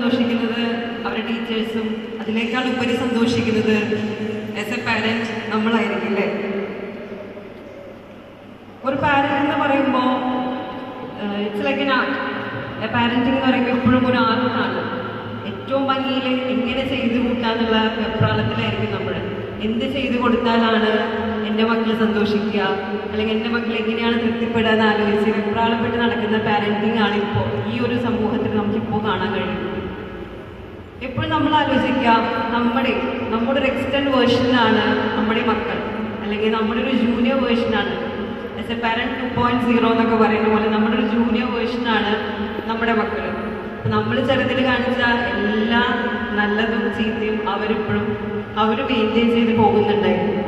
സന്തോഷിക്കുന്നത് അവരുടെ ടീച്ചേഴ്സും, അതിനേക്കാൾ ഉപരി സന്തോഷിക്കുന്നത് ആസ് എ പാരന്റ് നമ്മളായിരിക്കും അല്ലേ. ഒരു പാരന്റ് എന്ന് പറയുമ്പോൾ it's like an art. Parenting എന്ന് പറയുമ്പോൾ എപ്പോഴും ഒരു ആർട്ടാണ്. ഏറ്റവും ഭംഗിയിൽ എങ്ങനെ ചെയ്തു കൂട്ടാന്നുള്ള വെപ്രാളത്തിലായിരിക്കും നമ്മൾ. എന്ത് ചെയ്തു കൊടുത്താലാണ് എൻ്റെ മക്കൾ സന്തോഷിക്കുക, അല്ലെങ്കിൽ എൻ്റെ മക്കൾ എങ്ങനെയാണ് തൃപ്തിപ്പെടുക എന്ന് ആലോചിച്ച് വെപ്രാളപ്പെട്ട് നടക്കുന്ന പാരന്റിങ് ആണ് ഇപ്പോൾ ഈ ഒരു സമൂഹത്തിൽ നമുക്കിപ്പോൾ കാണാൻ കഴിയുന്നത്. എപ്പോഴും നമ്മൾ ആലോചിക്കുക, നമ്മുടെ ഒരു എക്സ്റ്റൻഡ് വേർഷനാണ് നമ്മുടെ മക്കൾ, അല്ലെങ്കിൽ നമ്മുടെ ഒരു ജൂനിയർ വേർഷനാണ്. ആസ് എ പാരന്റ് 2.0 എന്നൊക്കെ പറയുന്ന പോലെ നമ്മുടെ ഒരു ജൂനിയർ വേർഷനാണ് നമ്മുടെ മക്കൾ. നമ്മൾ ചെറുതിൽ കാണിച്ച എല്ലാ നല്ലതും ചീത്തയും അവർ മെയിൻറ്റെയിൻ ചെയ്ത് പോകുന്നുണ്ടായിരുന്നു.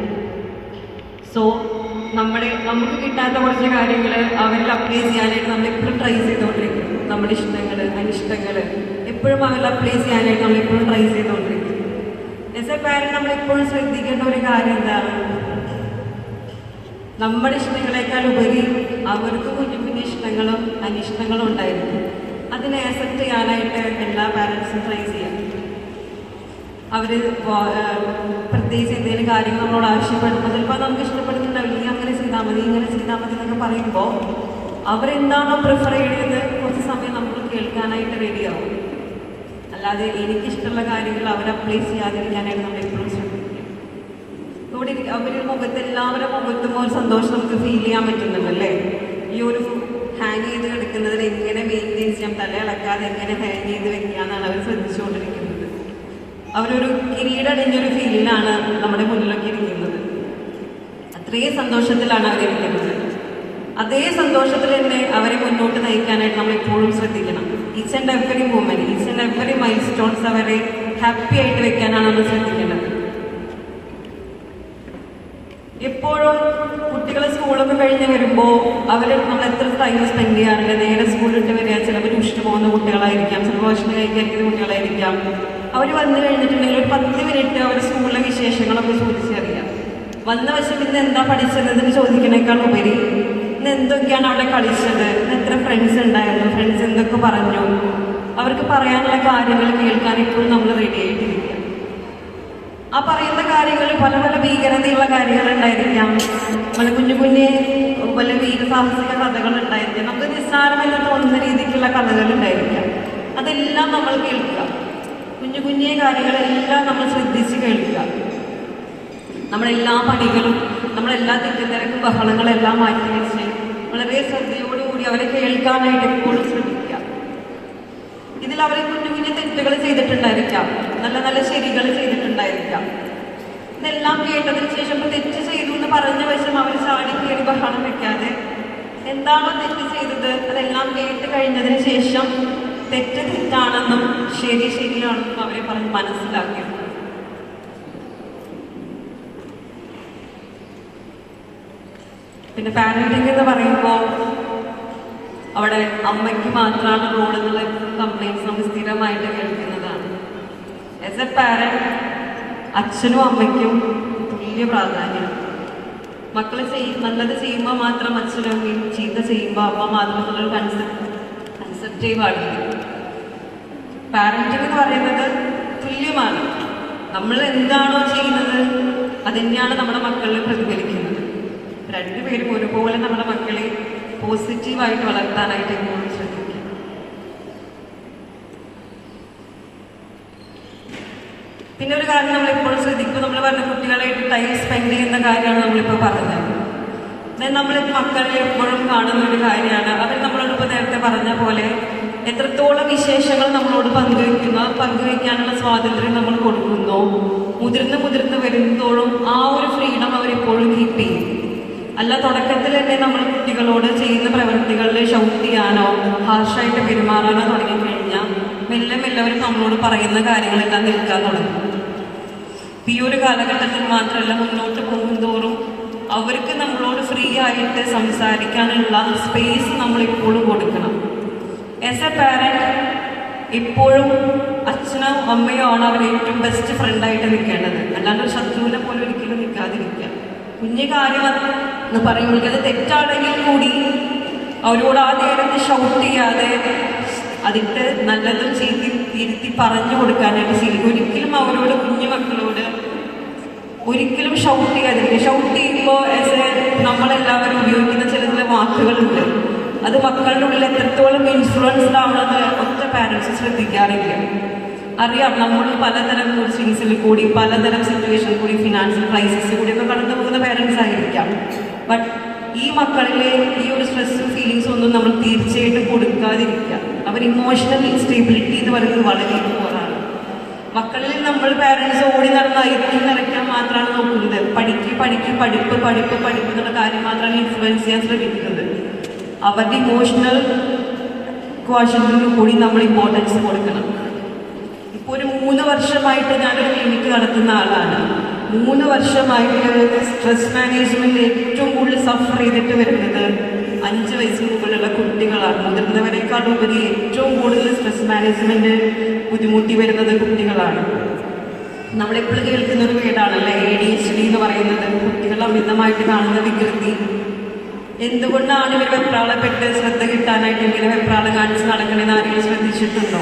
സോ നമുക്ക് കിട്ടാത്ത കുറച്ച് കാര്യങ്ങൾ അവരിൽ അപ്ലൈ ചെയ്യാനായിട്ട് നമ്മളെപ്പോഴും ട്രൈ ചെയ്തുകൊണ്ടിരിക്കും. നമ്മുടെ ഇഷ്ടങ്ങൾ, അനിഷ്ടങ്ങൾ എപ്പോഴും അവരിൽ അപ്ലൈ ചെയ്യാനായിട്ട് നമ്മളെപ്പോഴും ട്രൈ ചെയ്തുകൊണ്ടിരിക്കും. ആസ് എ പാരന്റ് നമ്മളെപ്പോഴും ശ്രദ്ധിക്കേണ്ട ഒരു കാര്യം എന്താണ്, നമ്മുടെ ഇഷ്ടങ്ങളെക്കാൾ ഉപരി അവർക്ക് കുഞ്ഞു കുഞ്ഞു ഇഷ്ടങ്ങളും അനിഷ്ടങ്ങളും ഉണ്ടായിരിക്കും. അതിനെ ആക്സെപ്റ്റ് ചെയ്യാനായിട്ട് എല്ലാ പാരൻസും ട്രൈ ചെയ്യാം. അവർ പ്രത്യേകിച്ച് എന്തെങ്കിലും കാര്യങ്ങൾ നമ്മളോട് ആവശ്യപ്പെടുമ്പോൾ ചിലപ്പോൾ നമുക്ക് ഇഷ്ടപ്പെടുന്നുണ്ടാവില്ല, നീ അങ്ങനെ ചെയ്താൽ മതി, ഇങ്ങനെ ചെയ്താൽ മതി എന്നൊക്കെ പറയുമ്പോൾ അവരെന്താണോ പ്രിഫർ ചെയ്യുന്നത് കുറച്ച് സമയം നമ്മൾ കേൾക്കാനായിട്ട് റെഡിയാവും. അല്ലാതെ എനിക്കിഷ്ടമുള്ള കാര്യങ്ങൾ അവർ അപ്ലൈ ചെയ്യാതിരിക്കാനായിട്ട് നമ്മൾ എപ്പോഴും ശ്രമിക്കുക. ഇവിടെ എല്ലാവരുടെ മുഖത്തും ഒരു സന്തോഷം നമുക്ക് ഫീൽ ചെയ്യാൻ പറ്റുന്നുണ്ടല്ലേ. ഈ ഒരു ഹാങ് ചെയ്ത് കിടക്കുന്നതിന് എങ്ങനെ മെയിൻറ്റെയിൻ ചെയ്യാം, തലയിളക്കാതെ എങ്ങനെ ഹാങ് ചെയ്ത് വെക്കാന്നാണ് അവർ ശ്രദ്ധിച്ചുകൊണ്ടിരിക്കുന്നത്. അവരൊരു കിരീടടിഞ്ഞൊരു ഫീലിലാണ് നമ്മുടെ മുന്നിലൊക്കെ ഇരിക്കുന്നത്. അത്രയും സന്തോഷത്തിലാണ് അവരിരിക്കുന്നത്. അതേ സന്തോഷത്തിൽ തന്നെ അവരെ മുന്നോട്ട് നയിക്കാനായിട്ട് നമ്മൾ എപ്പോഴും ശ്രദ്ധിക്കണം. Each and every moment, each and every mile stones അവരെ ഹാപ്പി ആയിട്ട് വെക്കാനാണ് നമ്മൾ ശ്രദ്ധിക്കേണ്ടത്. എപ്പോഴും കുട്ടികൾ സ്കൂളൊക്കെ കഴിഞ്ഞ് വരുമ്പോൾ നമ്മൾ എത്ര ടൈം സ്പെൻഡ് ചെയ്യാറുണ്ട്. നേരെ സ്കൂളിലിട്ട് വരിക, ചിലപ്പോൾ ട്യൂഷന് പോകുന്ന കുട്ടികളായിരിക്കാം, ചിലപ്പോൾ ഭക്ഷണം കഴിക്കാതിരിക്കുന്ന കുട്ടികളായിരിക്കാം. അവർ വന്നു കഴിഞ്ഞിട്ടുണ്ടെങ്കിൽ ഒരു 10 മിനിറ്റ് അവർ സ്കൂളിലെ വിശേഷങ്ങളൊക്കെ ചോദിച്ചറിയാം. വന്ന വശം ഇന്ന് എന്താ പഠിച്ചതെന്ന് ചോദിക്കണേക്കാൾ ഉപരി ഇന്ന് എന്തൊക്കെയാണ് അവിടെ കളിച്ചത്, ഇന്ന് എത്ര ഫ്രണ്ട്സ് ഉണ്ടായിരുന്നു, ഫ്രണ്ട്സ് എന്തൊക്കെ പറഞ്ഞു, അവർക്ക് പറയാനുള്ള കാര്യങ്ങൾ കേൾക്കാൻ എപ്പോഴും നമ്മൾ റെഡി ആയിട്ടിരിക്കുക. ആ പറയുന്ന കാര്യങ്ങൾ പല പല ഭീകരതയുള്ള കാര്യങ്ങളുണ്ടായിരിക്കാം, പല കുഞ്ഞു പല വീരസാഹസിക കഥകൾ ഉണ്ടായിരിക്കാം, നമുക്ക് നിസ്സാരമെന്ന് തോന്നുന്ന രീതിക്കുള്ള കഥകളുണ്ടായിരിക്കാം. അതെല്ലാം നമ്മൾ കേൾക്കുക. കുഞ്ഞു കാര്യങ്ങളെല്ലാം നമ്മൾ ശ്രദ്ധിച്ച് കേൾക്കുക. നമ്മളെല്ലാ പണികളും, നമ്മളെല്ലാ തെറ്റുനിരക്കും ബഹളങ്ങളെല്ലാം മാറ്റി വെച്ച് വളരെ ശ്രദ്ധയോടുകൂടി അവരെ കേൾക്കാനായിട്ട് എപ്പോഴും ശ്രമിക്കുക. ഇതിൽ അവർ കുഞ്ഞു തെറ്റുകൾ ചെയ്തിട്ടുണ്ടായിരിക്കാം, നല്ല നല്ല ശരികൾ ചെയ്തിട്ടുണ്ടായിരിക്കാം. ഇതെല്ലാം കേട്ടതിന് ശേഷം ഇപ്പോൾ തെറ്റ് ചെയ്തു എന്ന് പറഞ്ഞ വശം അവർ ചാടി കയറി ബഹളം വെക്കാതെ എന്താണോ തെറ്റ് ചെയ്തത് അതെല്ലാം കേട്ട് കഴിഞ്ഞതിന് ശേഷം തെറ്റാണെന്നും ശരിയാണെന്നും അവരെ പറഞ്ഞ് മനസ്സിലാക്കിയത്. പിന്നെ പാരന്റിങ് എന്ന് പറയുമ്പോൾ അവിടെ അമ്മയ്ക്ക് മാത്രമാണ് റോൾ എന്നുള്ള കംപ്ലൈൻറ്റ്സ് നമുക്ക് സ്ഥിരമായിട്ട് കേൾക്കുന്നതാണ്. ആസ് എ പാരന്റ് അച്ഛനും അമ്മയ്ക്കും തുല്യ പ്രാധാന്യം. മക്കൾ നല്ലത് ചെയ്യുമ്പോൾ മാത്രം അച്ഛനും അമ്മയും, ചീത്ത ചെയ്യുമ്പോൾ അമ്മ മാത്രം എന്നുള്ളൊരു കൺസെപ്റ്റേ പാടില്ല. പാരന്റിങ് എന്ന് പറയുന്നത് തുല്യമാണ്. നമ്മൾ എന്താണോ ചെയ്യുന്നത് അതുതന്നെയാണ് നമ്മുടെ മക്കളിൽ പ്രതിഫലിക്കുന്നത്. രണ്ടുപേരും ഒരുപോലെ നമ്മുടെ മക്കളെ പോസിറ്റീവായിട്ട് വളർത്താനായിട്ട് എപ്പോഴും ശ്രദ്ധിക്കുക. പിന്നെ ഒരു കാര്യം നമ്മൾ എപ്പോഴും ശ്രദ്ധിക്കുമ്പോൾ നമ്മൾ പറഞ്ഞ കുട്ടികളായിട്ട് ടൈം സ്പെൻഡ് ചെയ്യുന്ന കാര്യമാണ് നമ്മളിപ്പോൾ പറഞ്ഞത്. നമ്മൾ മക്കളിൽ എപ്പോഴും കാണുന്ന ഒരു കാര്യമാണ്, അവർ നമ്മളോട് ഇപ്പോൾ നേരത്തെ പറഞ്ഞ പോലെ എത്രത്തോളം വിശേഷങ്ങൾ നമ്മളോട് പങ്കുവയ്ക്കാനുള്ള സ്വാതന്ത്ര്യം നമ്മൾ കൊടുക്കുന്നോ, മുതിർന്ന് വരുന്നതോളം ആ ഒരു ഫ്രീഡം അവരെപ്പോഴും കീപ്പ് ചെയ്യും. അല്ല തുടക്കത്തിൽ തന്നെ നമ്മൾ കുട്ടികളോട് ചെയ്യുന്ന പ്രവൃത്തികളിൽ ഷൗട്ട് ചെയ്യാനോ ഹാർഷായിട്ട് പെരുമാറാനോ തുടങ്ങിക്കഴിഞ്ഞാൽ മെല്ലെ അവർ നമ്മളോട് പറയുന്ന കാര്യങ്ങളെല്ലാം നിൽക്കാൻ തുടങ്ങും. ഈ ഒരു കാലഘട്ടത്തിൽ മാത്രമല്ല, മുന്നോട്ട് പോകുന്തോറും അവർക്ക് നമ്മളോട് ഫ്രീ ആയിട്ട് സംസാരിക്കാനുള്ള സ്പേസ് നമ്മളെപ്പോഴും കൊടുക്കണം. ആസ് എ പാരന്റ് എപ്പോഴും അച്ഛനോ അമ്മയോ ആണ് അവർ ഏറ്റവും ബെസ്റ്റ് ഫ്രണ്ടായിട്ട് നിൽക്കേണ്ടത്. അല്ലാണ്ട് ഒരു ശത്രുവിനെ പോലെ ഒരിക്കലും നിൽക്കാതിരിക്കുക. കുഞ്ഞു കാര്യം എന്ന് പറയുമ്പോൾ അത് തെറ്റാണെങ്കിൽ കൂടി അവരോട് ആ നേരത്തെ ഷൗട്ട് ചെയ്യാതെ അതിട്ട് നല്ലതും ചീത്തയും ഇരുത്തി പറഞ്ഞു കൊടുക്കാനായിട്ട് ശീലിക്കും. ഒരിക്കലും അവരോട്, കുഞ്ഞു മക്കളോട് ഒരിക്കലും ഷൗട്ട് ചെയ്യാതിരിക്കുക. ഷൗട്ട് ചെയ്യുമ്പോൾ നമ്മളെല്ലാവരും ഉപയോഗിക്കുന്ന ചില വാക്കുകളുണ്ട്, അത് മക്കളുടെ ഉള്ളിൽ എത്രത്തോളം ഇൻഫ്ലുവൻസ്ഡ് ആവുന്നത് ഒറ്റ പാരൻസ് ശ്രദ്ധിക്കാറില്ല. അറിയാം, നമ്മൾ പലതരം സ്വിങ്സിൽ കൂടി, പലതരം സിറ്റുവേഷനിൽ കൂടി, ഫിനാൻഷ്യൽ ക്രൈസിസിൽ കൂടിയൊക്കെ കടന്നു പോകുന്ന പാരൻസ് ആയിരിക്കാം. ബട്ട് ഈ മക്കളിലെ ഈ ഒരു സ്ട്രെസ്സും ഫീലിങ്സും ഒന്നും നമ്മൾ തീർച്ചയായിട്ടും കൊടുക്കാതിരിക്കുക. അവർ ഇമോഷണൽ സ്റ്റേബിലിറ്റി എന്ന് പറയുന്നത് വളരെ കുറവാണ്. മക്കളിൽ നമ്മൾ പാരൻസ് ഓടി നടന്ന് ഐക്യം നിറയ്ക്കാൻ മാത്രമാണ് നോക്കുന്നത്. പഠിപ്പ് എന്നുള്ള കാര്യം മാത്രമാണ് ഇൻഫ്ലുവൻസ് ചെയ്യാൻ ശ്രമിക്കുന്നത്. അവരുടെ ഇമോഷണൽ ക്വാഷനിലും കൂടി നമ്മൾ ഇമ്പോർട്ടൻസ് കൊടുക്കണം. ഇപ്പോൾ ഒരു 3 വർഷമായിട്ട് ഞാനൊരു ക്ലിനിക്ക് നടത്തുന്ന ആളാണ്. 3 വർഷമായിട്ട് സ്ട്രെസ് മാനേജ്മെന്റ് ഏറ്റവും കൂടുതൽ സഫർ ചെയ്തിട്ട് വരുന്നത് 5 വയസ്സിന് മുകളിലുള്ള കുട്ടികളാണ്. മുതിർന്നവരെക്കാൾ ഉപരി ഏറ്റവും കൂടുതൽ സ്ട്രെസ് മാനേജ്മെന്റ് ബുദ്ധിമുട്ടി വരുന്നത് കുട്ടികളാണ്. നമ്മളെപ്പോഴും കേൾക്കുന്നൊരു വീടാണല്ലേ ADHD എന്ന് പറയുന്നത്. കുട്ടികൾ അമിതമായിട്ട് കാണുന്ന വികൃതി. എന്തുകൊണ്ടാണ് ഇവർ വെപ്രാളപ്പെട്ട് ശ്രദ്ധ കിട്ടാനായിട്ട് ഇങ്ങനെ വെപ്രാളം കാണിച്ച് നടക്കണമെന്ന് ആരെങ്കിലും ശ്രദ്ധിച്ചിട്ടുണ്ടോ?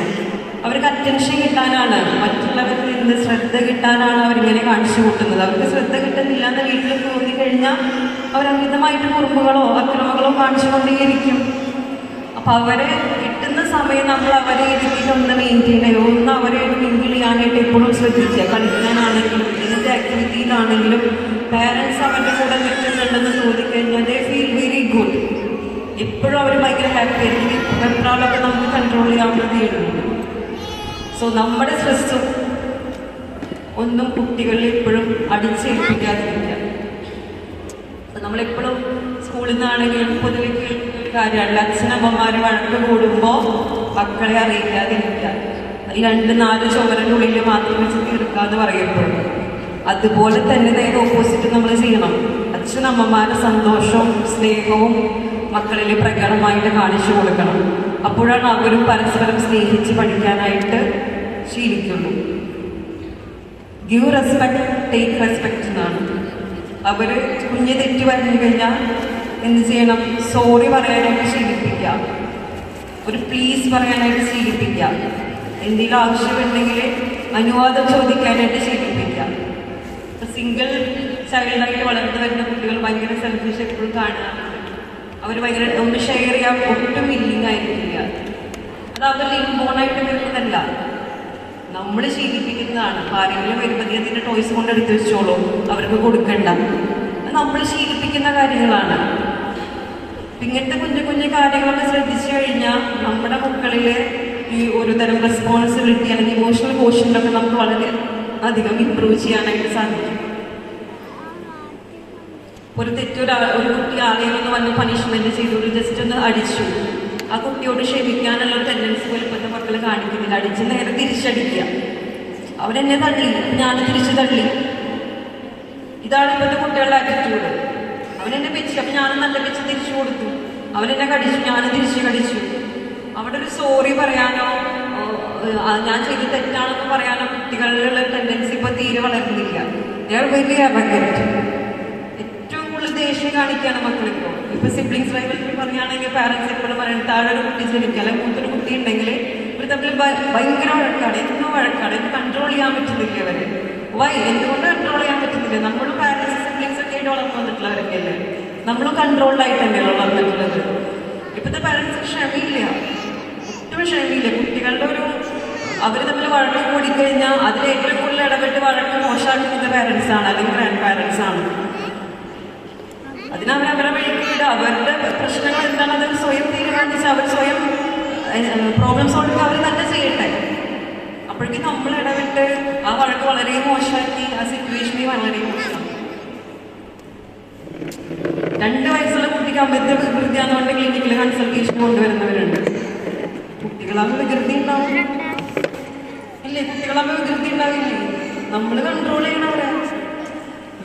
അവർക്ക് അറ്റൻഷൻ കിട്ടാനാണ്, മറ്റുള്ളവരിൽ നിന്ന് ശ്രദ്ധ കിട്ടാനാണ് അവരിങ്ങനെ കാണിച്ചു കൂട്ടുന്നത്. അവർക്ക് ശ്രദ്ധ കിട്ടുന്നില്ല എന്ന് വീട്ടിൽ തോന്നിക്കഴിഞ്ഞാൽ അവർ അമിതമായിട്ട് കുറുമ്പുകളോ അക്രമങ്ങളോ കാണിച്ചുകൊണ്ടേയിരിക്കും. അപ്പം അവരെ കിട്ടുന്ന സമയം നമ്മൾ അവരെ ഇരുത്തിയിട്ടൊന്ന് മെയിൻറ്റെയിൻ ചെയ്യുക, ഒന്ന് അവരെ മിങ്കിൾ ചെയ്യാനായിട്ട് എപ്പോഴും ശ്രദ്ധിക്കുക. കളിക്കാനാണെങ്കിലും എന്ത് ആക്ടിവിറ്റിയിലാണെങ്കിലും പാരൻസ് അവരുടെ കൂടെ നിൽക്കുന്നുണ്ടെന്ന് തോന്നിക്കഴിഞ്ഞാൽ ദേ ഫീൽ വെരി ഗുഡ്. എപ്പോഴും അവർ ഭയങ്കര ഹാപ്പി ആയിരിക്കും. വെപ്രാളൊക്കെ നമുക്ക് കൺട്രോൾ ചെയ്യാവുന്നതേ ഉള്ളൂ. സോ നമ്മുടെ സ്ട്രെസ്സും ഒന്നും കുട്ടികളിൽ എപ്പോഴും അടിച്ചേൽപ്പിക്കാതിരിക്കുക. നമ്മളെപ്പോഴും സ്കൂളിൽ നിന്നാണെങ്കിലും പൊതുവെ കേൾക്കുന്ന ഒരു കാര്യമാണ്, അച്ഛനമ്മമാർ വഴക്ക് കൂടുമ്പോൾ മക്കളെ അറിയിക്കാതിരിക്കുക. ഈ 2-4 ചുമരിനുള്ളിൽ മാത്രം വെച്ച് തീർക്കാന്ന് പറയുമ്പോൾ അതുപോലെ തന്നെ നേരെ ഓപ്പോസിറ്റ് നമ്മൾ ചെയ്യണം. അച്ഛനമ്മമാരുടെ സന്തോഷവും സ്നേഹവും മക്കളിൽ പ്രകടമായിട്ട് കാണിച്ചു കൊടുക്കണം. അപ്പോഴാണ് അവരും പരസ്പരം സ്നേഹിച്ച് പഠിക്കാനായിട്ട് ശീലിക്കുള്ളൂ. ഗിവ് റെസ്പെക്ട്, ടേക്ക് റെസ്പെക്ട് എന്നാണ്. അവർ കുഞ്ഞ് തെറ്റി പറഞ്ഞു കഴിഞ്ഞാൽ എന്ത് ചെയ്യണം? സോറി പറയാനായിട്ട് ശീലിപ്പിക്കുക, ഒരു പ്ലീസ് പറയാനായിട്ട് ശീലിപ്പിക്കുക, എന്തെങ്കിലും ആവശ്യമുണ്ടെങ്കിൽ അനുവാദം ചോദിക്കാനായിട്ട് ശീലിപ്പിക്കുക. സിംഗിൾ ചൈൽഡായിട്ട് വളർന്നു വരുന്ന കുട്ടികൾ ഭയങ്കര സെൽഫിഷ് എപ്പോഴും കാണാറുണ്ട്. അവർ ഭയങ്കര ഒന്ന് ഷെയർ ചെയ്യാൻ ഒട്ടും വില്ലിങ് ആയിരിക്കില്ല. അത് അവരുടെ ഇൻബോണായിട്ട് വരുന്നതല്ല, നമ്മൾ ശീലിപ്പിക്കുന്നതാണ്. ആരെങ്കിലും വരുമ്പോൾ അതിൻ്റെ ടോയ്സ് കൊണ്ട് എടുത്ത് വെച്ചോളൂ, അവർക്ക് കൊടുക്കണ്ട, നമ്മൾ ശീലിപ്പിക്കുന്ന കാര്യങ്ങളാണ്. ഇങ്ങനത്തെ കുഞ്ഞു കാര്യങ്ങളൊക്കെ ശ്രദ്ധിച്ചു കഴിഞ്ഞാൽ നമ്മുടെ മക്കളിൽ ഈ ഒരു തരം റെസ്പോൺസിബിലിറ്റി അല്ലെങ്കിൽ ഇമോഷണൽ കോഷ്യൻ്റൊക്കെ നമുക്ക് വളരെ അധികം ഇമ്പ്രൂവ് ചെയ്യാനായിട്ട് സാധിക്കും. ഒരു കുട്ടി ആരെയും ഒന്ന് വന്ന് പണിഷ്മെന്റ് ചെയ്തു, ജസ്റ്റ് ഒന്ന് അടിച്ചു, ആ കുട്ടിയോട് ക്ഷമിക്കാനുള്ള ഒരു ടെൻഡൻസി പോലും ഇപ്പോഴത്തെ മക്കൾ കാണിക്കുന്നില്ല. അടിച്ച് നേരെ തിരിച്ചടിക്കുക. അവരെന്നെ തള്ളി, ഞാൻ തിരിച്ചു തള്ളി. ഇതാണ് ഇപ്പോഴത്തെ കുട്ടികളുടെ ആറ്റിറ്റ്യൂഡ്. അവനെന്നെ വെച്ചു, അപ്പം ഞാനും നല്ല വെച്ച് തിരിച്ചു കൊടുത്തു. അവനെന്നെ കടിച്ചു, ഞാൻ തിരിച്ചു കടിച്ചു. അവിടെ ഒരു സോറി പറയാനോ ഞാൻ ചെയ്ത് തെറ്റാണെന്ന് പറയാനോ കുട്ടികളിലുള്ള ടെൻഡൻസി ഇപ്പോൾ തീരെ വളരുന്നില്ല. വലിയ അപകടം. ഏറ്റവും കൂടുതൽ ദേഷ്യം കാണിക്കുകയാണ് മക്കളിപ്പോൾ. ഇപ്പൊ സിബ്ലിങ്സ് റൈവൽറി പറയുകയാണെങ്കിൽ പാരൻസ് എപ്പോഴും പറയണം, താഴെ ഒരു കുട്ടി ജനിക്കുക അല്ലെങ്കിൽ മൂത്തൊരു കുട്ടി ഉണ്ടെങ്കിൽ ഇവർ തമ്മിൽ ഭയങ്കര വഴക്കാണ്, എന്തോ വഴക്കാണ്, ഇത് കൺട്രോൾ ചെയ്യാൻ പറ്റുന്നില്ല അവര്. എന്തുകൊണ്ട് കൺട്രോൾ ചെയ്യാൻ പറ്റുന്നില്ല? നമ്മളും പാരൻസ് സിബ്ലിങ്സ് ഒക്കെ ആയിട്ട് വളർന്നു വന്നിട്ടുള്ളവരൊക്കെ അല്ലേ, നമ്മളും കൺട്രോൾഡായിട്ട് തന്നെയാണ് വളർന്നിട്ടുള്ളത്. ഇപ്പോഴത്തെ പാരൻസ് ക്ഷമയില്ല, ഒട്ടും ക്ഷമയില്ല. കുട്ടികളുടെ അവർ തമ്മിൽ വഴക്ക് കൂടിക്കഴിഞ്ഞാൽ അതിൽ ഏറ്റവും കൂടുതൽ ഇടപെട്ട് വഴക്ക് മോശമാക്കുന്നത് പാരൻസ് ആണ് അല്ലെങ്കിൽ ഗ്രാൻഡ് പാരൻസ് ആണ്. അതിനവരെ വഴിക്ക് വിടുക. അവരുടെ പ്രശ്നങ്ങൾ എന്താണ് അത് സ്വയം തീരുമാനിച്ച് അവർ സ്വയം പ്രോബ്ലം സോൾവിങ് അവർ തന്നെ ചെയ്യട്ടെ. അപ്പോഴേക്കും നമ്മൾ ഇടപെട്ട് ആ വഴക്ക് വളരെ മോശമാക്കി ആ സിറ്റുവേഷനെ വളരെ മോശം. 2 വയസ്സുള്ള കുട്ടിക്ക് അമിത വികൃതിയാണെന്നുകൊണ്ട് ക്ലിനിക്കിൽ കൺസൾട്ടേഷൻ കൊണ്ടുവരുന്നവരുണ്ട്. കുട്ടികളാകുമ്പോൾ വികൃതി ഉണ്ടാവും ഇല്ലേ? കുട്ടികളാകുമ്പോൾ വികൃതി ഉണ്ടാവില്ലേ? നമ്മൾ കൺട്രോൾ ചെയ്യണവരെ.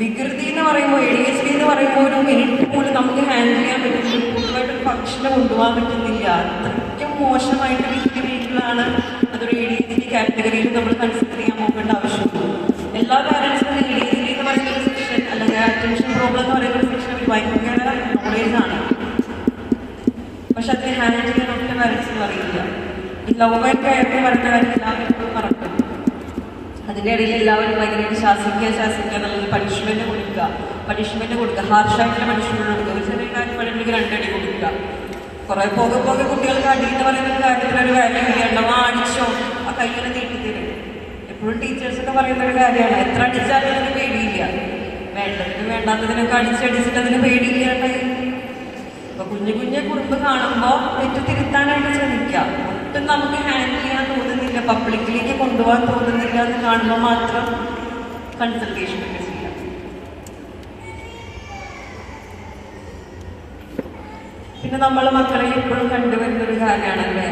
വികൃതി എന്ന് പറയുമ്പോൾ ADHD എന്ന് പറയുമ്പോൾ ഒരു മിനിറ്റ് പോലും നമുക്ക് ഹാൻഡിൽ ചെയ്യാൻ പറ്റുന്നില്ല. പൊതുവായിട്ടൊരു ഫംഗ്ഷനെ കൊണ്ടുപോകാൻ പറ്റുന്നില്ല. അത്രയ്ക്കും മോശമായിട്ട് വീട്ടിലാണ് അതൊരു ADHD കാറ്റഗറിയിൽ നമ്മൾ കൺസിഡർ ചെയ്യാൻ പോകേണ്ട ആവശ്യമുള്ളൂ. എല്ലാ പാരൻസും ADHD എന്ന് പറയുന്ന ഒരു സെക്ഷൻ അല്ലെങ്കിൽ അറ്റൻഷൻ പ്രോബ്ലം എന്ന് പറയുന്ന ഒരു സെക്ഷൻ അവർ ഭയങ്കര നോളേജാണ്. പക്ഷെ അതിനെ ഹാൻഡിൽ ചെയ്യാൻ നമ്മുടെ പാരൻസിന് അറിയില്ല. ലവ് ആൻഡ് കെയർ എന്ന് പറയുന്ന കാര്യം എല്ലാവരും എപ്പോഴും മറക്കും. അതിൻ്റെ ഇടയിൽ എല്ലാവരും ഭയങ്കരമായിട്ട് ശാസിക്കുക എന്നുള്ളത് പണിഷ്മെന്റ് കൊടുക്കുക, ഹാർഷായിട്ടുള്ള പണിഷ്മെന്റ് കൊടുക്കുക. ഒരു ചെറിയ കാര്യം പറയുമ്പോഴേക്ക് 2 അടി കൊടുക്കുക. കുറെ പോകെ കുട്ടികൾക്ക് അടി എന്ന് പറയുന്ന കാര്യത്തിൽ ഒരു വാല്യൂ ഇല്ല. അടിച്ചോ, ആ കയ്യിനെ നീട്ടിത്തരും. എപ്പോഴും ടീച്ചേഴ്സൊക്കെ പറയുന്ന ഒരു കാര്യമാണ്, എത്ര അടിച്ചാലും അതിന് പേടിയില്ല. വേണ്ടാത്തതിനൊക്കെ അടിച്ചിട്ട് അതിന് പേടിയില്ലാണ്ടായി. അപ്പൊ കുഞ്ഞു കുറുമ്പ് കാണുമ്പോൾ തെറ്റ് തിരുത്താനായിട്ട് ശ്രമിക്കുക. ഒട്ടും നമുക്ക് ഹാൻഡിൽ ചെയ്യാൻ തോന്നുന്നില്ല, പബ്ലിക്കിലേക്ക് കൊണ്ടുപോകാൻ തോന്നുന്നില്ല എന്ന് കാണുമ്പോൾ മാത്രം കൺസൾട്ടേഷൻ ഒക്കെ ചെയ്യാം. പിന്നെ നമ്മൾ മക്കളിൽ എപ്പോഴും കണ്ടുവരുന്ന ഒരു കാര്യമാണല്ലേ,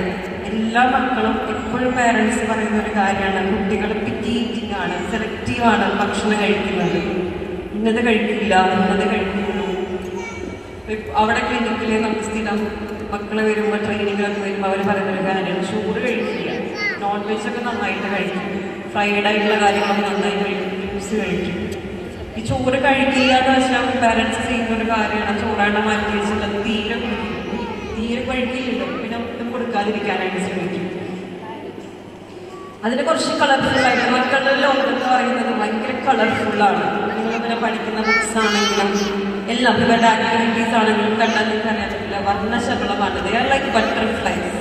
എല്ലാ മക്കളും എപ്പോഴും പാരൻസ് പറയുന്ന ഒരു കാര്യമാണ്, കുട്ടികൾ പിക്കി ഈറ്റിംഗ് ആണ്, സെലക്റ്റീവ് ആണ് ഭക്ഷണം കഴിക്കുന്നത്. ഇന്നത് കഴിക്കില്ല, ഇന്നത് കഴിക്കുള്ളൂ. അവിടെ ക്ലിനിക്കിൽ നമുക്ക് സ്ഥിരം മക്കൾ വരുമ്പോൾ ട്രെയിനിങ്ങിലൊക്കെ വരുമ്പോൾ അവർ പറയുന്നൊരു കാര്യമാണ്, ചോറ് കഴിക്കില്ല, നോൺ വെജ് ഒക്കെ നന്നായിട്ട് കഴിക്കും, ഫ്രൈഡ് ആയിട്ടുള്ള കാര്യങ്ങളൊക്കെ നന്നായി കഴിക്കും, ജ്യൂസ് കഴിക്കും. ഈ ചോറ് കഴിക്കില്ല എന്ന് വെച്ചാൽ പാരൻസ് ചെയ്യുന്ന ഒരു കാര്യമാണ്, ചോറാണ് മാറ്റി വെച്ചിട്ട് തീരെ കഴിക്കില്ലല്ലോ, പിന്നെ ഒട്ടും കൊടുക്കാതിരിക്കാനായിട്ട് ശ്രമിക്കും. അതിന് കുറച്ച് കളർഫുള്ളായിട്ട് മക്കളുടെ ലോകം എന്ന് പറയുന്നത് ഭയങ്കര കളർഫുള്ളാണ്. നിങ്ങളിങ്ങനെ പഠിക്കുന്ന ബുക്സ് ആണെങ്കിലും എല്ലാം ഇവരുടെ ആക്ടിവിറ്റീസ് ആണെങ്കിലും കണ്ടാൽ നിങ്ങൾക്ക് അറിയാൻ പറ്റില്ല, വർണ്ണശബളമാണ്. ലൈക്ക് ബട്ടർഫ്ലൈസ്,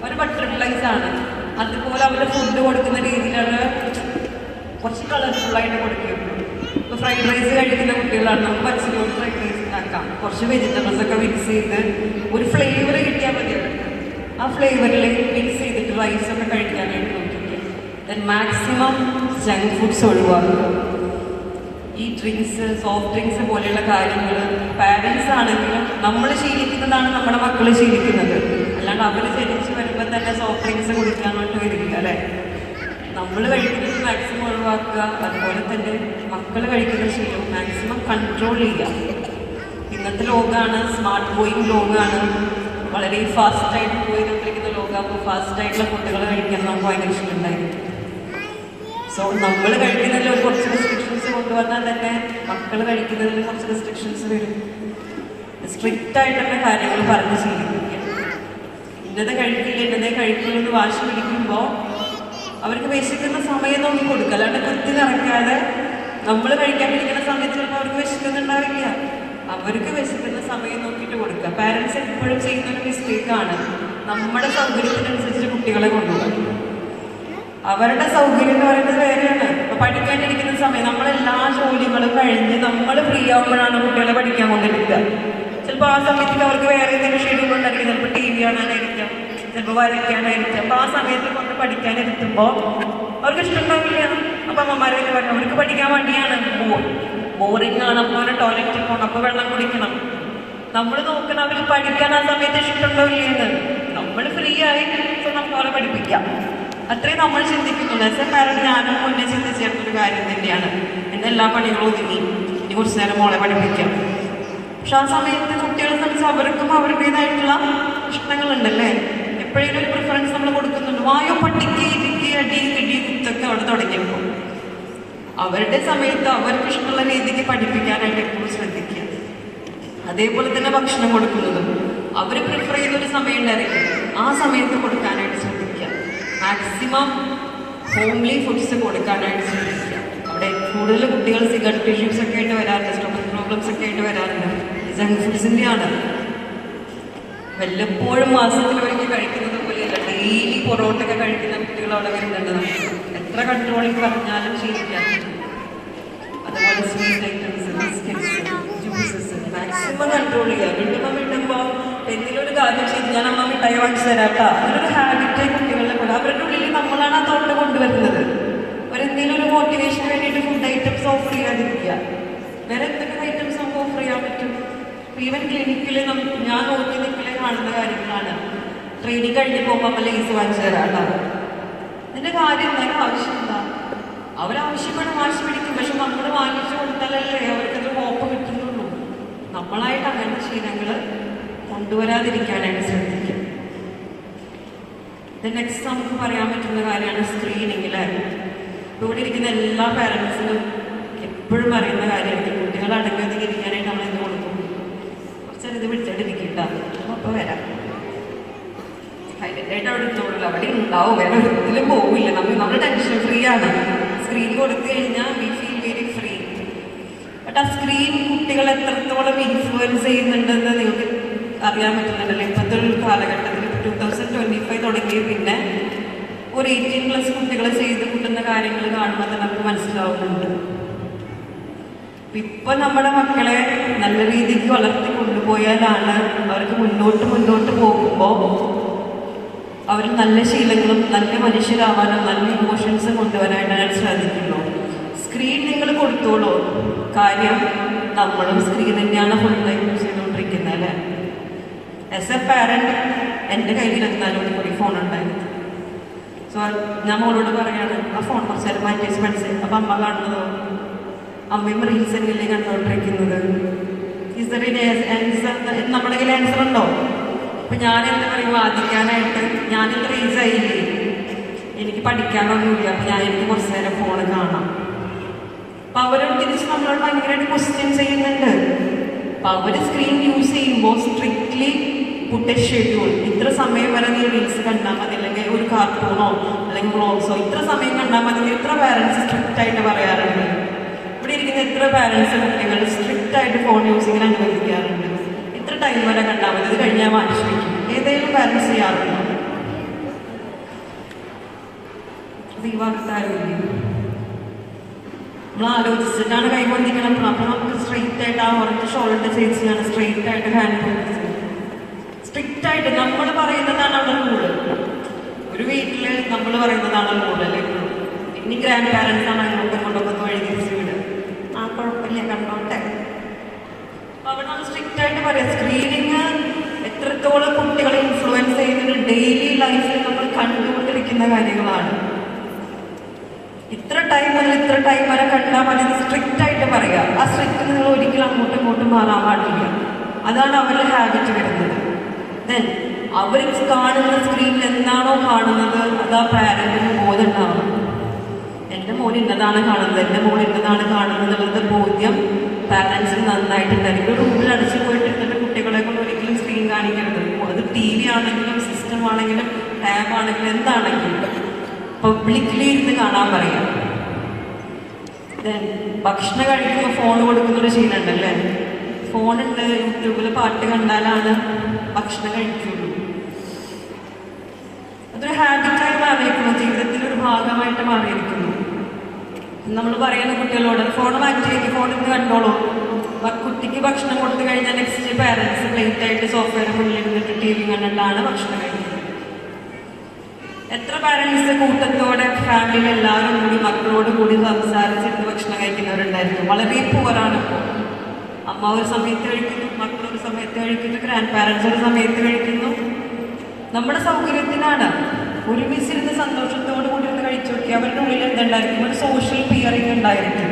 ഒരു ബട്ടർഫ്ലൈസ് ആണ്. അതുപോലെ അവരുടെ ഫുഡ് കൊടുക്കുന്ന രീതിയിലാണ് കുറച്ച് കളർഫുള്ളായിട്ട് കൊടുക്കുകയുള്ളൂ. ഇപ്പോൾ ഫ്രൈഡ് റൈസ് കഴിക്കുന്ന കുട്ടികളാണ്, നമുക്ക് പച്ചരിയോട് ഫ്രൈഡ് റൈസ് ഉണ്ടാക്കാം. കുറച്ച് വെജിറ്റബിൾസ് ഒക്കെ മിക്സ് ചെയ്ത് ഒരു ഫ്ലേവർ കിട്ടിയാൽ മതി. ആ ഫ്ലേവറിൽ മിക്സ് ചെയ്തിട്ട് റൈസൊക്കെ കഴിക്കാനായിട്ട് നോക്കിയിട്ട് മാക്സിമം ജങ്ക് ഫുഡ്സ് ഒഴിവാക്കുക. ഈ ഡ്രിങ്ക്സ്, സോഫ്റ്റ് ഡ്രിങ്ക്സ് പോലെയുള്ള കാര്യങ്ങൾ പാരൻസ് ആണെങ്കിലും നമ്മൾ ശീലിക്കുന്നതാണ് നമ്മുടെ മക്കൾ ശീലിക്കുന്നത്. അല്ലാണ്ട് അവർ ജനിച്ച് വരുമ്പോൾ തന്നെ സോഫ്റ്റ് ഡ്രിങ്ക്സ് കുടിക്കാനായിട്ട് വരില്ല അല്ലേ. നമ്മൾ കഴിക്കുന്നത് മാക്സിമം ഒഴിവാക്കുക, അതുപോലെ തന്നെ മക്കൾ കഴിക്കുന്ന ശീലം മാക്സിമം കൺട്രോൾ ചെയ്യുക. ഇന്നത്തെ ലോകമാണ് സ്മാർട്ട് ഗോയിങ് ലോകമാണ്, വളരെ ഫാസ്റ്റായിട്ട് പോയിക്കൊണ്ടിരിക്കുന്ന ലോകമാകുമ്പോൾ ഫാസ്റ്റായിട്ടുള്ള ഫുഡുകൾ കഴിക്കാൻ നമുക്ക് ഭയങ്കര ഇഷ്ടമുണ്ടായിരുന്നു. സോ നമ്മൾ കഴിക്കുന്നതിൽ ഒരു കുറച്ച് റെസ്ട്രിക്ഷൻസ് കൊണ്ടുവന്നാൽ തന്നെ മക്കൾ കഴിക്കുന്നതിൽ കുറച്ച് റെസ്ട്രിക്ഷൻസ് വരും. സ്ട്രിക്റ്റ് ആയിട്ട് തന്നെ കാര്യങ്ങൾ പറഞ്ഞ് ശീലിക്കുക. ഇന്നത്തെ കഴിക്കുള്ളൂ എന്ന് വാശി പിടിക്കുമ്പോൾ അവർക്ക് വിശക്കുന്ന സമയം നോക്കി കൊടുക്കുക, അല്ലാണ്ട് കുത്തി നിറയ്ക്കാതെ. നമ്മൾ കഴിക്കാൻ പിടിക്കുന്ന സമയത്ത് ചിലപ്പോൾ അവർക്ക് വിശക്കുന്നുണ്ടാവില്ല, അവർക്ക് വിശക്കുന്ന സമയം നോക്കിയിട്ട് കൊടുക്കുക. പാരൻസ് എപ്പോഴും ചെയ്യുന്നൊരു മിസ്റ്റേക്കാണ്, നമ്മുടെ സൗകര്യത്തിനനുസരിച്ച് കുട്ടികളെ കൊണ്ടുപോകുക. അവരുടെ സൗകര്യം എന്ന് പറയുന്നത് വേറെയാണ്. ഇപ്പൊ പഠിക്കാനിരിക്കുന്ന സമയം നമ്മളെല്ലാ ജോലികളും കഴിഞ്ഞ് നമ്മൾ ഫ്രീ ആകുമ്പോഴാണ് കുട്ടികളെ പഠിക്കാൻ കൊണ്ടിരിക്കുക. ചിലപ്പോൾ ആ സമയത്തേക്ക് അവർക്ക് വേറെ എന്തെങ്കിലും ഷെഡ്യൂൾ ഉണ്ടായിരിക്കും, ചിലപ്പോൾ TV കാണാനായിരിക്കാം, ചിലപ്പോൾ വരയ്ക്കാനായിരിക്കാം. അപ്പൊ ആ സമയത്ത് കൊണ്ട് പഠിക്കാനിരുത്തുമ്പോൾ അവർക്ക് ഇഷ്ടമുണ്ടാവില്ല. അപ്പൊ അമ്മമാരെ പറഞ്ഞു അവർക്ക് പഠിക്കാൻ വേണ്ടിയാണ്, ബോറിംഗ് ആണ്, അപ്പോൾ അവരെ ടോയ്ലറ്റിൽ പോകണം, അപ്പോൾ വെള്ളം കുടിക്കണം. നമ്മൾ നോക്കണം അവർ പഠിക്കാൻ ആ സമയത്ത് ഇഷ്ടമുണ്ടാവില്ലേന്ന്. നമ്മൾ ഫ്രീ ആയി നമുക്ക് അവരെ പഠിപ്പിക്കാം, അത്രയും നമ്മൾ ചിന്തിക്കുന്നുള്ളൂ. ആസ് എ പാരന്റ് ഞാനും മുന്നേ ചിന്തിച്ചേർന്നൊരു കാര്യം തന്നെയാണ്, എൻ്റെ എല്ലാ പണികളും ഒതുങ്ങി, ഇനി കുറച്ച് നേരം മോളെ പഠിപ്പിക്കാം. പക്ഷെ ആ സമയത്ത് കുട്ടികളെ സംബന്ധിച്ച് അവർക്കും അവരുടേതായിട്ടുള്ള ഇഷ്ടങ്ങളുണ്ടല്ലേ. എപ്പോഴേലും ഒരു പ്രിഫറൻസ് നമ്മൾ കൊടുക്കുന്നുണ്ട്, വായോ പട്ടിക്ക് ഇടിക്ക് അടി ഇടി കുത്തൊക്കെ അവിടെ തുടങ്ങിയപ്പോൾ അവരുടെ സമയത്ത് അവർക്ക് ഇഷ്ടമുള്ള രീതിക്ക് പഠിപ്പിക്കാനായിട്ട് എപ്പോഴും ശ്രദ്ധിക്കുക. അതേപോലെ തന്നെ ഭക്ഷണം കൊടുക്കുന്നതും അവർ പ്രിഫർ ചെയ്യുന്നൊരു സമയം ഉണ്ടായിരിക്കും, ആ സമയത്ത് കൊടുക്കാനായിട്ട് ശ്രദ്ധിക്കുക. മാക്സിമം ഹോംലി ഫുഡ്സ് കൊടുക്കാനായിട്ട് ശ്രദ്ധിക്കുക. അവിടെ കൂടുതൽ കുട്ടികൾ സിഗരറ്റ് ഇഷ്യൂസ് ഒക്കെ ആയിട്ട് വരാറുണ്ട്, സ്റ്റൊമക് പ്രോബ്ലംസ് ഒക്കെ ആയിട്ട് വരാറുണ്ട്. ജങ്ക് ഫുഡ്സിൻ്റെയാണ്. വല്ലപ്പോഴും മാസത്തിൽ ഒരിക്കൽ കഴിക്കുന്നത് പോലെയല്ല, ഡെയിലി പൊറോട്ടൊക്കെ കഴിക്കുന്ന കുട്ടികൾ അവിടെ വരുന്നുണ്ട്. എത്ര കൺട്രോളിങ് പറഞ്ഞാലും ശരിക്കാം. അതുപോലെ sweet items, biscuits, juices maximum control ചെയ്യുക. വീട്ടുമ്പോൾ എന്തെങ്കിലും ഒരു കാര്യം ചെയ്ത് ഞാൻ അമ്മ മിഠായി വാങ്ങിച്ചു തരാട്ടാ, അങ്ങനൊരു ഹാബിറ്റ് കുട്ടികളുടെ കൂടെ. അവരുടെ ഉള്ളിൽ നമ്മളാണ് ആ തോട്ട് കൊണ്ടുവരുന്നത്. അവരെന്തെങ്കിലും ഒരു മോട്ടിവേഷന് വേണ്ടിയിട്ട് ഫുഡ് ഐറ്റംസ് ഓഫർ ചെയ്യാതിരിക്കുക. വേറെ എന്തൊക്കെ ഐറ്റംസ് നമുക്ക് ഓഫർ ചെയ്യാൻ പറ്റും? ഈവൻ ക്ലിനിക്കിൽ ഞാൻ നോക്കി നിൽക്കലേ കാണുന്ന കാര്യങ്ങളാണ്. ട്രെയിനിങ് കഴിഞ്ഞ് പോകുമ്പോൾ അമ്മ ലേസ് വാങ്ങിച്ചു തരാട്ടാ. ഇതിൻ്റെ കാര്യം എന്തായാലും ആവശ്യമില്ല. അവരാവശ്യപ്പെടും, വാശി പിടിക്കും. പക്ഷെ നമ്മൾ വാങ്ങിച്ചു കൊടുത്താലല്ലേ അവർക്കത് ഹോപ്പ് കിട്ടുന്നുള്ളൂ. നമ്മളായിട്ട് അങ്ങനത്തെ ശീലങ്ങൾ കൊണ്ടുവരാതിരിക്കാനായിട്ട് ശ്രദ്ധിക്കും. നെക്സ്റ്റ് നമുക്ക് പറയാൻ പറ്റുന്ന കാര്യമാണ് സ്ക്രീനിങ്ങിൽ. ഇവിടെ ഇരിക്കുന്ന എല്ലാ പാരൻസിനും എപ്പോഴും അറിയുന്ന കാര്യമായിരിക്കും, കുട്ടികൾ അടങ്ങി ഇരിക്കാനായിട്ട് നമ്മൾ എന്ത് കൊടുക്കും? കുറച്ചത് പിടിച്ചിട്ടിരിക്കണ്ട, അപ്പോൾ വരാം. സൈലന്റ് ആയിട്ട് അവിടെ എടുത്തോളൂ, അവിടെ ഉണ്ടാവും, വേറെ ഒരിക്കലും പോവില്ല. നമ്മൾ ടെൻഷൻ ഫ്രീ ആണ്. സ്ക്രീൻ കൊടുത്തു കഴിഞ്ഞാൽ we feel very free. But ആ സ്ക്രീൻ കുട്ടികളെ എത്രത്തോളം ഇൻഫ്ലുവൻസ് ചെയ്യുന്നുണ്ടെന്ന് നിങ്ങൾക്ക് അറിയാൻ പറ്റുന്നുണ്ടല്ലോ. ഇപ്പോഴത്തെ ഒരു കാലഘട്ടത്തിൽ 2025 തുടങ്ങിയ പിന്നെ ഒരു 18+ കുട്ടികളെ ചെയ്ത് കൂട്ടുന്ന കാര്യങ്ങൾ കാണുമ്പോൾ തന്നെ നമുക്ക് മനസ്സിലാവുന്നുണ്ട്. ഇപ്പൊ നമ്മുടെ മക്കളെ നല്ല രീതിക്ക് വളർത്തി കൊണ്ടുപോയാലാണ് അവർക്ക് മുന്നോട്ട് പോകുമ്പോൾ അവർ നല്ല ശീലങ്ങളും നല്ല മനുഷ്യരാവാനും നല്ല ഇമോഷൻസും കൊണ്ടുവരാനായിട്ട് സാധിക്കുള്ളൂ. സ്ക്രീൻ നിങ്ങൾ കൊടുത്തോളൂ, കാര്യം നമ്മളും സ്ക്രീൻ തന്നെയാണ് ഫുൾ ടൈം യൂസ് ചെയ്തുകൊണ്ടിരിക്കുന്നത് അല്ലേ. ആസ് എ പാരന്റ് എൻ്റെ കയ്യിൽ 24 കൂടി ഫോൺ ഉണ്ടായിരുന്നു. സോ ഞാൻ മോളോട് പറയാണ്, ആ ഫോൺ കുറച്ച് നേരം മാറ്റി വെച്ച് മനസ്സിലായി. അപ്പം അമ്മ കാണുന്നതോ, അമ്മയും റീൽസ് തന്നെയല്ലേ കണ്ടുകൊണ്ടിരിക്കുന്നത്. നമ്മുടെ കയ്യിൽ ആൻസർ ഉണ്ടോ? അപ്പൊ ഞാൻ എന്താ പറയുക, വാദിക്കാനായിട്ട് ഞാനെന്ത് റീൽസ് ആയില്ലേ, എനിക്ക് പഠിക്കാനൊന്നുമില്ല, അപ്പൊ എനിക്ക് കുറച്ച് നേരം ഫോൺ കാണാം. അപ്പൊ അവരോട് തിരിച്ച് നമ്മളോട് ഭയങ്കരമായിട്ട് ക്വസ്റ്റ്യൻ ചെയ്യുന്നുണ്ട്. അപ്പൊ അവര് സ്ക്രീൻ യൂസ് ചെയ്യുമ്പോൾ സ്ട്രിക്ട്ലി പുട്ട് എ ഷെഡ്യൂൾ. ഇത്ര സമയം വരെ നീ റീൽസ് കണ്ടാൽ മതി, അല്ലെങ്കിൽ ഒരു കാർട്ടൂണോ അല്ലെങ്കിൽ വ്ളോഗ്സോ ഇത്ര സമയം കണ്ടാൽ മതി. എത്ര പാരൻസ് സ്ട്രിക്റ്റ് ആയിട്ട് പറയാറുണ്ട്? ഇവിടെ ഇരിക്കുന്ന എത്ര പാരൻസ് കുട്ടികൾ സ്ട്രിക്റ്റ് ആയിട്ട് ഫോൺ യൂസിങ്ങിന് അനുവദിക്കാറുണ്ട്? ഇത്ര ടൈം വരെ കണ്ടാൽ മതി, ഇത് കഴിഞ്ഞാൽ മാറ്റി വയ്ക്കും. ഏതെങ്കിലും പാരൻസ് ചെയ്യാറുണ്ടോ? അത് ഈ ഭാഗത്താരുമില്ല. നമ്മൾ ആലോചിച്ചിട്ടാണ് കൈകൊണ്ടിരിക്കണം. അപ്പൊ നമുക്ക് സ്ട്രെയിറ്റ് ആയിട്ട് ആ ഉറച്ച ഷോൾഡർ ചേച്ചിയാണ് സ്ട്രെയിറ്റ് ആയിട്ട് ഹാൻഡ് സ്ട്രിക്റ്റ് ആയിട്ട് നമ്മൾ പറയുന്നതാണ് അവിടെ റൂള്. ഒരു വീട്ടില് നമ്മൾ പറയുന്നതാണ് റൂള് അല്ലേ. ഇനി ഗ്രാൻഡ് പാരൻസ് ആണ് അങ്ങോട്ടൊക്കെ വഴി തിരിച്ചു വിടുക. ആ കുഴപ്പമില്ല, കണ്ടോട്ടെ. അപ്പൊ അവിടെ നമ്മൾ സ്ട്രിക്റ്റ് ആയിട്ട് പറയാം. സ്ക്രീനിങ് എത്രത്തോളം കുട്ടികളെ ഇൻഫ്ലുവൻസ് ചെയ്യുന്നത് ഡെയിലി ലൈഫിൽ നമ്മൾ കണ്ടുകൊണ്ടിരിക്കുന്ന കാര്യങ്ങളാണ്. ഇത്ര ടൈം മുതൽ ഇത്ര ടൈം വരെ കണ്ടാൽ മതി, സ്ട്രിക്റ്റ് ആയിട്ട് പറയാം. ആ സ്ട്രിക്റ്റ് നിങ്ങൾ ഒരിക്കലും അങ്ങോട്ടും ഇങ്ങോട്ടും മാറാൻ പാടില്ല. അതാണ് അവരുടെ ഹാബിറ്റ് വരുന്നത്. ദെൻ അവർ കാണുന്ന സ്ക്രീനിൽ എന്താണോ കാണുന്നത് അത് ആ പാരന്റിന് ബോധം ഉണ്ടാവും. എൻ്റെ മോൻ ഇന്നതാണ് കാണുന്നത്, എൻ്റെ മോൻ ഇന്നതാണ് കാണുന്നത് എന്നുള്ള ബോധ്യം പാരൻസിന് നന്നായിട്ടുണ്ടായിരിക്കും. ഒരു റൂമിൽ അടച്ചു പോയിട്ടിരുന്നിട്ട് കുട്ടികളെ കൊണ്ട് ഒരിക്കലും സ്ക്രീൻ കാണിക്കരുത്. അത് TV ആണെങ്കിലും സിസ്റ്റം ആണെങ്കിലും ടാബ് ആണെങ്കിലും എന്താണെങ്കിലും പബ്ലിക്കലി ഇരുന്ന് കാണാൻ പറയാം. ദെൻ ഭക്ഷണം കഴിക്കുമ്പോൾ ഫോൺ കൊടുക്കുന്നൊരു ശീലമുണ്ടല്ലേ. ഫോണുണ്ട്, യൂട്യൂബിൽ പാട്ട് കണ്ടാലാണ് ഭക്ഷണം കഴിക്കുള്ളൂ. അതൊരു ഹാബിറ്റായി മാറിയിരിക്കുന്നു, ജീവിതത്തിലൊരു ഭാഗമായിട്ട് മാറിയിരിക്കുന്നു. നമ്മൾ പറയുന്ന കുട്ടികളോട് ഫോൺ മാറ്റിയേക്ക്, ഫോണിൽ കണ്ടോളൂ. കുട്ടിക്ക് ഭക്ഷണം കൊടുത്തു കഴിഞ്ഞാൽ നെക്സ്റ്റ് പാരൻസ് പ്ലേറ്റ് ആയിട്ട് സോഫയുടെ മുന്നിൽ ഇരുന്നിട്ട് TV കണ്ടിട്ടാണ് ഭക്ഷണം കഴിക്കുന്നത്. എത്ര പാരൻസ് കൂട്ടത്തോടെ ഫാമിലിയിൽ എല്ലാവരും കൂടി മക്കളോട് കൂടി സംസാരിച്ചിട്ട് ഭക്ഷണം കഴിക്കുന്നവരുണ്ടായിരുന്നു. വളരെ പൂവറാണ് ഇപ്പോൾ. അമ്മ ഒരു സമയത്ത് കഴിക്കുന്നു, മക്കൾ ഒരു സമയത്ത് കഴിക്കുന്നു, ഗ്രാൻഡ് പാരൻസ് ഒരു സമയത്ത് കഴിക്കുന്നു. നമ്മുടെ സൗകര്യത്തിനാണ്. ഒരുമിച്ചിരുന്ന് സന്തോഷത്തോടു കൂടി ഒന്ന് കഴിച്ചു നോക്കി. അവരുടെ ഉള്ളിൽ എന്തുണ്ടായിരിക്കും? ഒരു സോഷ്യൽ പിയറിംഗ് ഉണ്ടായിരിക്കും.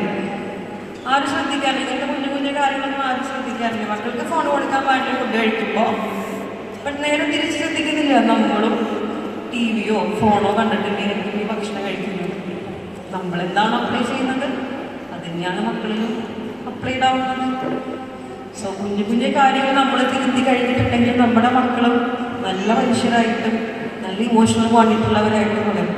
ആരും ശ്രദ്ധിക്കാറില്ല, ഇങ്ങനത്തെ കുഞ്ഞു കുഞ്ഞു കാര്യങ്ങളൊന്നും ആരും ശ്രദ്ധിക്കാറില്ല. മക്കൾക്ക് ഫോൺ കൊടുക്കാൻ പാടില്ല ഫുഡ് കഴിക്കുമ്പോൾ. ബട്ട് നേരെ തിരിച്ച് ശ്രദ്ധിക്കുന്നില്ല. നമ്മളും TVയോ ഫോണോ കണ്ടിട്ടുണ്ടെങ്കിൽ ഈ ഭക്ഷണം കഴിക്കുന്നത് നമ്മളെന്താണ് അപ്ലൈ ചെയ്യുന്നത് അത് തന്നെയാണ് മക്കളിലും അപ്ലൈഡ് ആവുന്നത്. സോ കുഞ്ഞു കുഞ്ഞു കാര്യങ്ങൾ നമ്മൾ തിരുത്തി കഴിഞ്ഞിട്ടുണ്ടെങ്കിൽ നമ്മുടെ മക്കളും നല്ല മനുഷ്യരായിട്ടും നല്ല ഇമോഷണൽ ക്വാണ്ടിറ്റുള്ളവരായിട്ടും വളരും.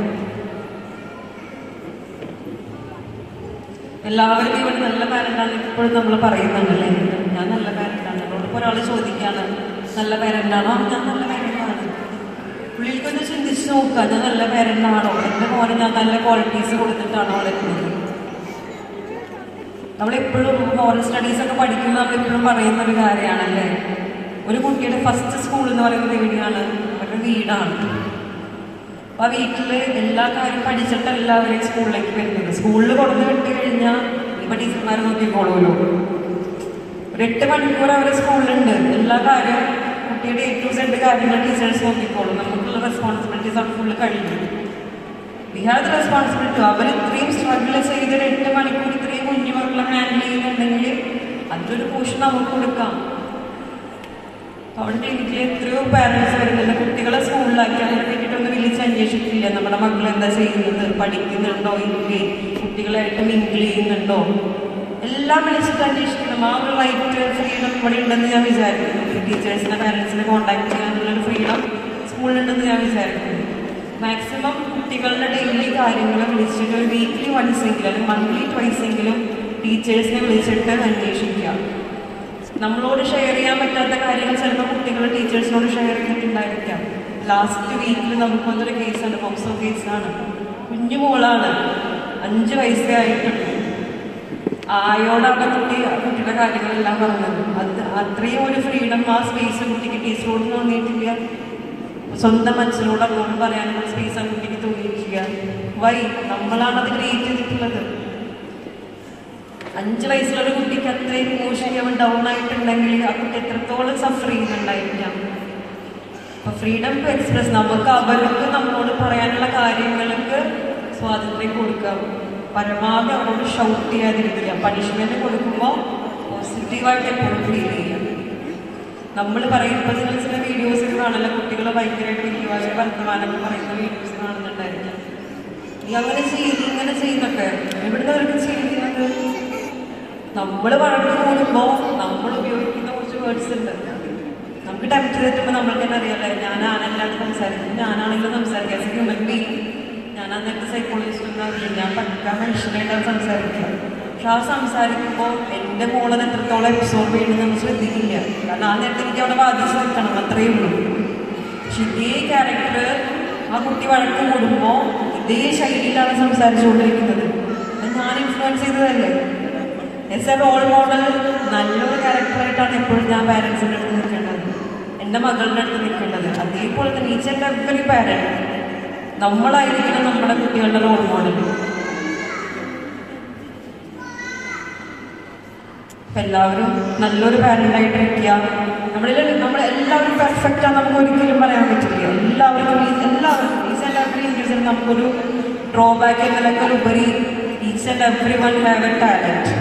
എല്ലാവരും ഇവിടെ നല്ല പാരന്റാണ് ഇപ്പോഴും നമ്മൾ പറയുന്നുണ്ടല്ലേ. ഞാൻ നല്ല പാരന്റാണ്. നമ്മളോട് ഒരാൾ ചോദിക്കാണ് നല്ല പാരന്റാണോ? ഞാൻ നല്ല പാരന്റാണ്. പുള്ളിക്കൊന്ന് ചിന്തിച്ച് നോക്കുക, ഞാൻ നല്ല പാരന്റാണോ? എൻ്റെ മോനെ ഞാൻ നല്ല ക്വാളിറ്റീസ് കൊടുത്തിട്ടാണോ വളരുന്നത്? നമ്മളെപ്പോഴും മോറൽ സ്റ്റഡീസൊക്കെ പഠിക്കുമ്പോൾ നമ്മളെപ്പോഴും പറയുന്ന ഒരു കാര്യമാണല്ലേ, ഒരു കുട്ടിയുടെ ഫസ്റ്റ് സ്കൂൾ എന്ന് പറയുന്നത് എവിടെയാണ്? അവരുടെ വീടാണ്. അപ്പോൾ ആ വീട്ടിൽ എല്ലാ കാര്യം പഠിച്ചിട്ട് എല്ലാവരെയും സ്കൂളിലേക്ക് വരുന്നത്. സ്കൂളിൽ കൊണ്ടു വിട്ട് കഴിഞ്ഞാൽ ഇപ്പം ടീച്ചർമാർ നോക്കിക്കോളൂല്ലോ. ഒരു 8 മണിക്കൂർ അവരെ സ്കൂളിലുണ്ട്. എല്ലാ കാര്യവും കുട്ടിയുടെ A to Z കാര്യങ്ങൾ ടീച്ചേഴ്സ് നോക്കിക്കോളും. നമുക്കുള്ള റെസ്പോൺസിബിലിറ്റീസ് അവിടെ ഫുള്ള് കഴിഞ്ഞു. We have the responsibility. അവർ ഇത്രയും സ്ട്രഗിൾ ചെയ്ത് 8 മണിക്കൂർ ഇത്രയും കുഞ്ഞു മക്കളെ ഹാൻഡിൽ ചെയ്യുന്നുണ്ടെങ്കിൽ അതിലൊരു പോഷൻ നമുക്ക് കൊടുക്കാം. അവിടെ വീട്ടിൽ എത്രയോ പാരൻസ് വരുന്നുണ്ട്, കുട്ടികളെ സ്കൂളിലാക്കി അതിനെ വേണ്ടിയിട്ടൊന്ന് വിളിച്ച് അന്വേഷിക്കില്ല. നമ്മുടെ മക്കൾ എന്താ ചെയ്യുന്നത്, പഠിക്കുന്നുണ്ടോ ഇല്ലേ, കുട്ടികളായിട്ട് മിങ്കിൾ ചെയ്യുന്നുണ്ടോ, എല്ലാം വിളിച്ചിട്ട് അന്വേഷിക്കണം. ആ ഒരു റൈറ്റ് ഫ്രീഡം ഇവിടെ ഉണ്ടെന്ന് ഞാൻ വിചാരിക്കുന്നു. ടീച്ചേഴ്സിനെ പാരൻസിനെ കോൺടാക്ട് ചെയ്യാനുള്ളൊരു ഫ്രീഡം സ്കൂളിലുണ്ടെന്ന് ഞാൻ വിചാരിക്കുന്നു. മാക്സിമം കുട്ടികളുടെ ഡെയിലി കാര്യങ്ങൾ വിളിച്ചിട്ട് ഒരു വീക്ക്ലി വൺസ് എങ്കിലും അല്ലെങ്കിൽ മന്ത്ലി ട്വൈസ് എങ്കിലും ടീച്ചേഴ്സിനെ വിളിച്ചിട്ട് അന്വേഷിക്കുക. നമ്മളോട് ഷെയർ ചെയ്യാൻ പറ്റാത്ത കാര്യങ്ങൾ ചിലപ്പോൾ കുട്ടികൾ ടീച്ചേഴ്സിനോട് ഷെയർ ചെയ്തിട്ടുണ്ടായിരിക്കാം. ലാസ്റ്റ് വീക്കിൽ നമുക്ക് വന്നൊരു കേസാണ്, പോക്സോ കേസാണ്. കുഞ്ഞു മോളാണ്, 5 വയസ്സേ ആയിട്ടുള്ളൂ. ആയോടാണ് കുട്ടിയുടെ കാര്യങ്ങളെല്ലാം പറഞ്ഞത്. അത്രയും ഒരു ഫ്രീഡം ആ സ്പേസ് കുട്ടിക്ക് ടീച്ചറോട് തോന്നിയിട്ടില്ല. സ്വന്തം മനസ്സിനോട് അങ്ങോട്ട് പറയാനുള്ള സ്പേസ് ആ കുട്ടിക്ക് തോന്നിയിട്ടില്ല. വൈ? നമ്മളാണത് ക്രിയേറ്റ് ചെയ്തിട്ടുള്ളത്. 5 വയസ്സുള്ള കുട്ടിക്ക് അത്രയും ഇമോഷണലി ഡൗൺ ആയിട്ടുണ്ടെങ്കിൽ ആ കുട്ടി എത്രത്തോളം സഫർ ചെയ്യുന്നുണ്ടായിരിക്കാം. അപ്പൊ ഫ്രീഡം ടു എക്സ്പ്രസ്, നമുക്ക് അവർക്ക് നമ്മളോട് പറയാനുള്ള കാര്യങ്ങൾക്ക് സ്വാതന്ത്ര്യം കൊടുക്കാം. പരമാവധി അവരോട് ഷൗട്ട് ചെയ്യാതിരിക്കുക. പണിഷ്മെന്റ് കൊടുക്കുമ്പോൾ പോസിറ്റീവായിട്ട് എപ്പോഴും ഫീൽ ചെയ്യുക. നമ്മൾ പറയുമ്പോൾ ചില വീഡിയോസിൽ കാണുന്ന കുട്ടികൾ ഭയങ്കരമായിട്ട് വലിയ വർത്തമാനങ്ങൾ പറയുന്ന വീഡിയോസ് കാണുന്നുണ്ടായിരിക്കാം. നീ അങ്ങനെ ചെയ്ത് ഇങ്ങനെ ചെയ്യുന്നൊക്കെ എവിടുന്ന് അവർക്ക് ചെയ്യുന്നത്? നമ്മൾ വഴക്ക് കൂടുമ്പോൾ നമ്മൾ ഉപയോഗിക്കുന്ന കുറച്ച് വേർഡ്സ് ഉണ്ട്. നമുക്ക് ടെംപ്റ്റ് ചെയ്തിട്ടുമ്പോൾ നമ്മൾക്ക് തന്നെ അറിയാമല്ലേ, ഞാനാണല്ലാണ്ട് സംസാരിക്കുന്നത്, ഞാനാണെങ്കിലും സംസാരിക്കുക. ഹ്യൂമൻ ബീങ്, ഞാൻ അന്നത്തെ സൈക്കോളജിസ്റ്റ് ഒന്നും അറിയില്ല, ഞാൻ പക്കാ മനുഷ്യനായിട്ടാണ് സംസാരിക്കുക. പക്ഷെ ആ സംസാരിക്കുമ്പോൾ എൻ്റെ മോളത് എത്രത്തോളം അബ്സോർബ് ചെയ്യണമെന്ന് നമ്മൾ ശ്രദ്ധിക്കില്ല. കാരണം ആ നേരത്തെ എനിക്ക് അവിടെ ബാധിച്ച് നിൽക്കണം, അത്രയേ ഉള്ളൂ. പക്ഷെ ഇതേ ക്യാരക്ടർ ആ കുട്ടി വഴക്ക് കൂടുമ്പോൾ ഇതേ ശൈലിയിലാണ് സംസാരിച്ചുകൊണ്ടിരിക്കുന്നത്. ഞാൻ ഇൻഫ്ലുവൻസ് ചെയ്തതല്ലേ. എസ് എ റോൾ മോഡൽ നല്ലൊരു ക്യാരക്ടറായിട്ടാണ് എപ്പോഴും ഞാൻ പാരൻസിൻ്റെ അടുത്ത് നിൽക്കേണ്ടത്, എൻ്റെ മകളുടെ അടുത്ത് നിൽക്കേണ്ടത്. അതേപോലെ തന്നെ ഈച്ച് ആൻഡ് എവരി പാരൻറ്റ് നമ്മളായിരിക്കണം നമ്മുടെ കുട്ടികളുടെ റോൾ മോഡൽ. അപ്പം എല്ലാവരും നല്ലൊരു പാരൻ്റായിട്ടിരിക്കുക. നമ്മളെല്ലാവരും പെർഫെക്റ്റാണ് നമുക്ക് ഒരിക്കലും പറയാൻ പറ്റില്ല. എല്ലാവർക്കും ഈച്ച് ആൻഡ് എവറി ഇൻഡിവിജ്വൽ നമുക്കൊരു ഡ്രോബാക്ക് എന്നതിനേക്കാൾ ഉപരി each and every one have A talent.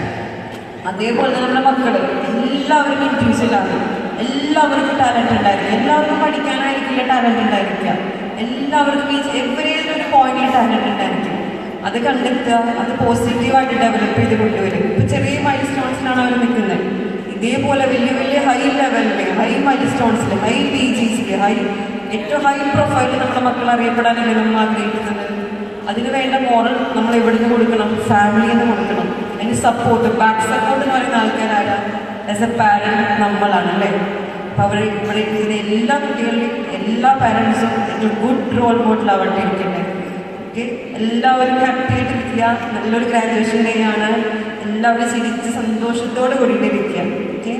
അതേപോലെ തന്നെ നമ്മുടെ മക്കൾ എല്ലാവരും ഇൻഡിവിജ്വലാണ്. എല്ലാവർക്കും ടാലൻറ്റ് ഉണ്ടായിരിക്കും. എല്ലാവർക്കും പഠിക്കാനായിരിക്കില്ല ടാലൻറ്റ് ഉണ്ടായിരിക്കുക. എല്ലാവർക്കും എവരേലും ഒരു പോയിന്റിൽ ടാലൻറ്റ് ഉണ്ടായിരിക്കും. അത് കണ്ടെത്തുക, അത് പോസിറ്റീവായിട്ട് ഡെവലപ്പ് ചെയ്ത് കൊണ്ടുവരും. ഇപ്പം ചെറിയ മൈൽ സ്റ്റോൺസിലാണ് അവർ നിൽക്കുന്നത്. ഇതേപോലെ വലിയ വലിയ ഹൈ ലെവലിൽ, ഹൈ മൈൽ സ്റ്റോൺസിൽ, ഹൈ PGസിൽ, ഏറ്റവും ഹൈ പ്രൊഫൈലിൽ നമ്മുടെ മക്കൾ അറിയപ്പെടാനല്ലേ നമ്മൾ ആഗ്രഹിക്കുന്നത്. അതിന് വേണ്ട മോറൽ നമ്മൾ എവിടുന്ന് കൊടുക്കണം? ഫാമിലിയിൽ നിന്ന് കൊടുക്കണം. അതിന് സപ്പോർട്ട്, ബാക്ക് സപ്പോർട്ട് എന്ന് പറയുന്ന ആൾക്കാരാണ് ആസ് എ പാരൻറ്റ് നമ്മളാണ് അല്ലേ. അപ്പോൾ ഇവിടെ ഇരിക്കുന്ന എല്ലാ കുട്ടികളിലും എല്ലാ പാരൻസും ഒരു ഗുഡ് റോൾ മോഡൽ ആവട്ടെ ഇരിക്കട്ടെ. ഓക്കെ, എല്ലാവരും ഹാപ്പി ആയിട്ടിരിക്കുക. നല്ലൊരു ഗ്രാജുവേഷൻ ഡേ ആണ്. എല്ലാവരും ചിരിച്ച് സന്തോഷത്തോടെ കൂടിയിട്ടിരിക്കുക. ഓക്കെ.